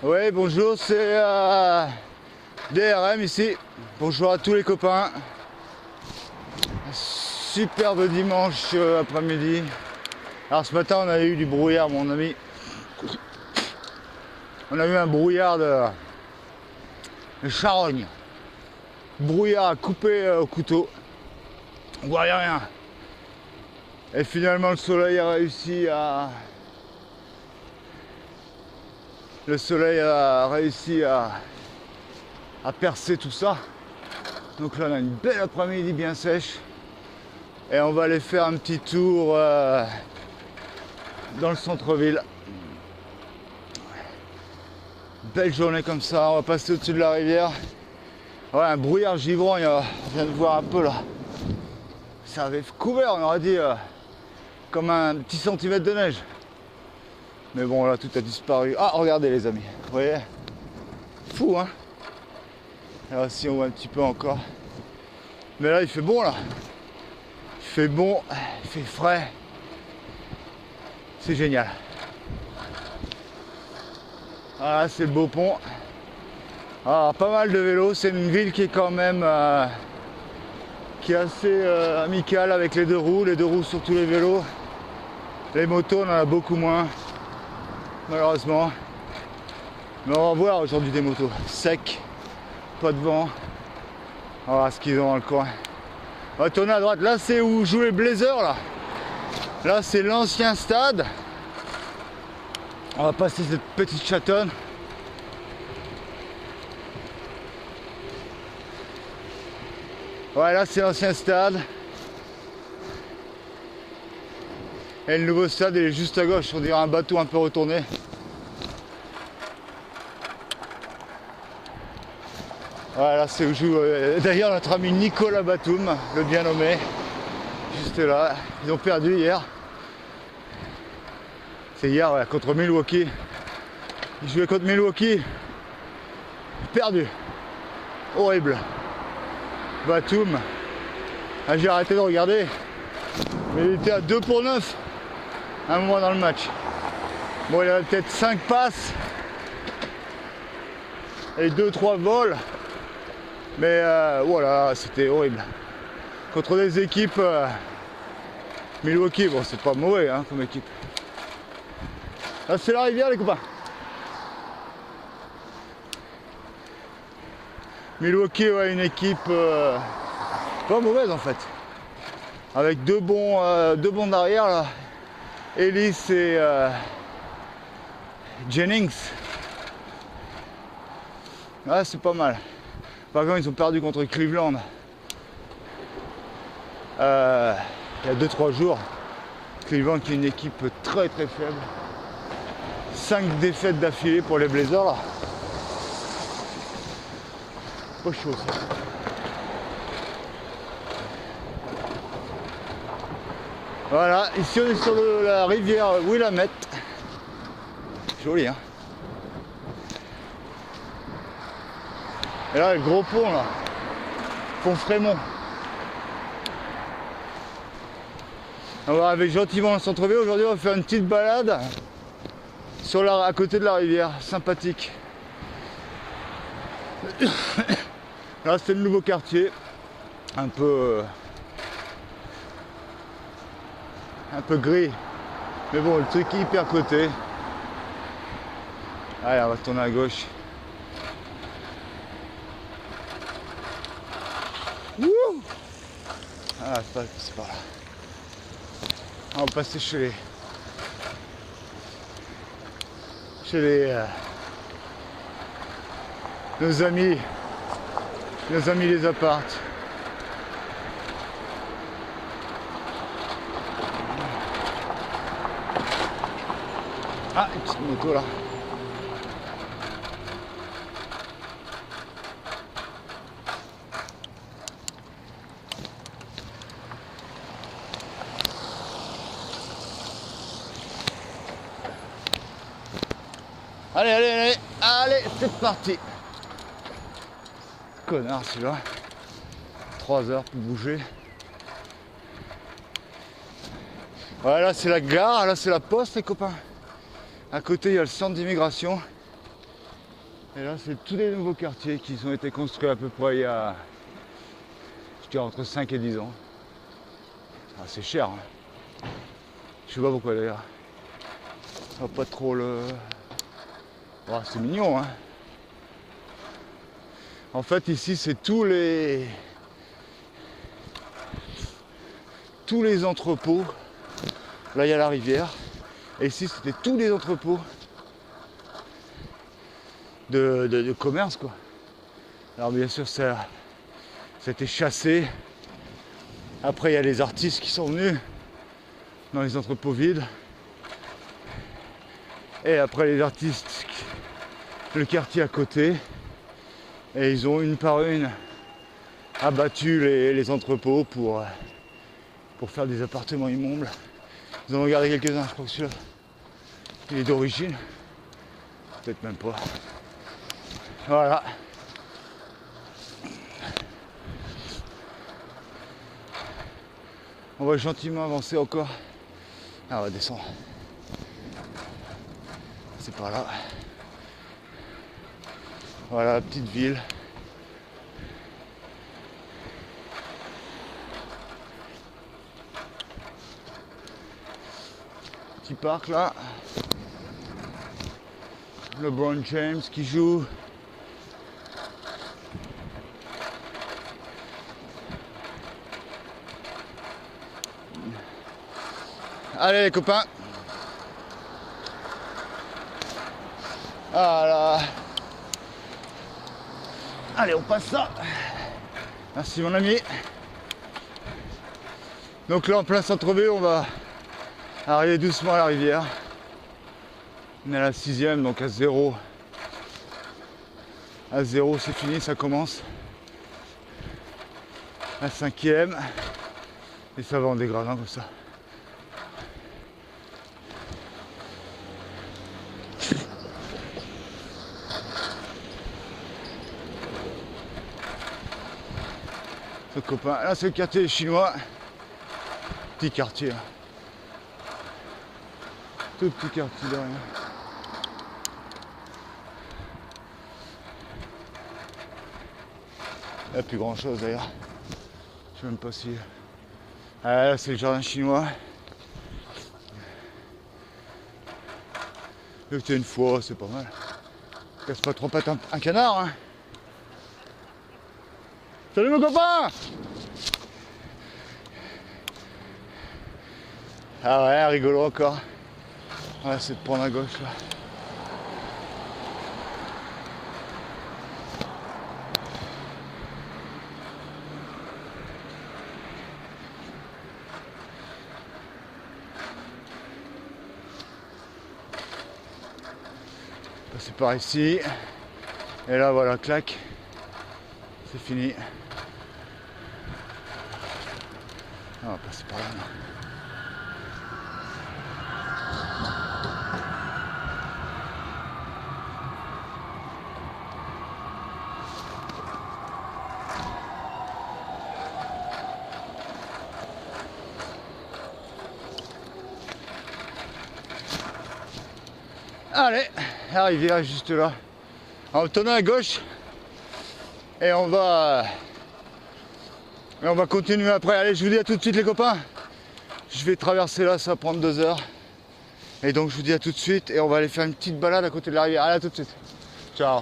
Ouais, bonjour, c'est DRM ici. Bonjour à tous les copains. Superbe dimanche après-midi. Alors ce matin on a eu du brouillard mon ami. On a eu un brouillard de charogne. Brouillard à couper au couteau. On voyait rien. Et finalement le soleil a réussi à percer tout ça. Donc là on a une belle après-midi bien sèche. Et on va aller faire un petit tour dans le centre-ville. Belle journée comme ça, on va passer au-dessus de la rivière. Ouais, un brouillard givrogné, on vient de voir un peu là. Ça avait couvert, on aurait dit comme un petit centimètre de neige. Mais bon là tout a disparu. Ah regardez les amis, vous voyez. Fou hein. Là aussi on voit un petit peu encore. Mais là il fait bon là. Il fait bon, il fait frais. C'est génial. Voilà c'est le beau pont. Alors pas mal de vélos, c'est une ville qui est quand même qui est assez amicale avec les deux roues sur tous les vélos. Les motos on en a beaucoup moins. Malheureusement. Mais on va voir aujourd'hui des motos. Sec, pas de vent. On va voir ce qu'ils ont dans le coin. On va tourner à droite. Là c'est où jouent les Blazers là. Là c'est l'ancien stade. On va passer cette petite chatonne. Ouais là c'est l'ancien stade. Et le nouveau stade il est juste à gauche, on dirait un bateau un peu retourné. Voilà, c'est où joue d'ailleurs notre ami Nicolas Batum, le bien nommé. Juste là. Ils ont perdu hier. C'est hier ouais, contre Milwaukee. Ils jouaient contre Milwaukee. Perdu. Horrible. Batum. Ah, j'ai arrêté de regarder. Mais il était à 2 pour 9 à un moment dans le match. Bon, il avait peut-être 5 passes et 2-3 vols. Mais voilà, c'était horrible. Contre des équipes Milwaukee, bon c'est pas mauvais hein, comme équipe. Là c'est la rivière les copains. Milwaukee, ouais, une équipe pas mauvaise en fait. Avec deux bons d'arrière là. Ellis et Jennings. Ah c'est pas mal. Par contre ils ont perdu contre Cleveland. Il y a 2-3 jours. Cleveland qui est une équipe très très faible. 5 défaites d'affilée pour les Blazers là. Pas chaud ça. Voilà, ici on est sur la rivière Willamette. Joli hein. Et là le gros pont là. Pont Frémont. On va arriver gentiment dans le centre-ville. Aujourd'hui on va faire une petite balade à côté de la rivière. Sympathique. Là c'est le nouveau quartier. Un peu gris. Mais bon le truc est hyper coté. Allez on va tourner à gauche. Wouh. Ah c'est par là. On va passer chez nos amis les apparts. Ah, une petite moto là. Allez, c'est parti. Connard celui-là. 3 heures pour bouger. Voilà, c'est la gare, là c'est la poste les copains. À côté il y a le centre d'immigration. Et là, c'est tous les nouveaux quartiers qui ont été construits à peu près il y a, je dirais, entre 5 et 10 ans. Ah, c'est cher. Hein. Je sais pas pourquoi d'ailleurs. On va pas trop le... Oh, c'est mignon, hein. En fait, ici, c'est tous les entrepôts. Là, il y a la rivière. Et ici, c'était tous les entrepôts de commerce, quoi. Alors, bien sûr, ça a été chassé. Après, il y a les artistes qui sont venus dans les entrepôts vides. Et après, les artistes, le quartier à côté. Et ils ont une par une abattu les entrepôts pour faire des appartements immondes. Ils en ont gardé quelques-uns, je crois que celui-là, il est d'origine. Peut-être même pas. Voilà. On va gentiment avancer encore. Ah, on va descendre. C'est par là. Voilà la petite ville. Petit parc là. LeBron James qui joue. Allez les copains. Voilà. Allez, on passe ça. Merci mon ami. Donc là en plein centre-ville, on va arriver doucement à la rivière. On est à la 6e, donc à 0. À 0, c'est fini, ça commence. À 5e. Et ça va en dégradant comme ça. Ce copain, là c'est le quartier chinois. Petit quartier. Tout petit quartier de rien. Il n'y a plus grand chose d'ailleurs. Je sais même pas si. Ah, là c'est le jardin chinois. J'ai été une fois, c'est pas mal. Casse pas trop pattes un canard, hein. Salut mon copain! Ah ouais, rigolo encore. Ouais, c'est de prendre à gauche là. Passer par ici. Et là voilà, clac. C'est fini. On va passer par là. Non. Allez, la rivière est juste là. On va tourner à gauche et on va continuer après. Allez, je vous dis à tout de suite les copains. Je vais traverser là, ça va prendre 2 heures. Et donc je vous dis à tout de suite et on va aller faire une petite balade à côté de la rivière. Allez, à tout de suite. Ciao.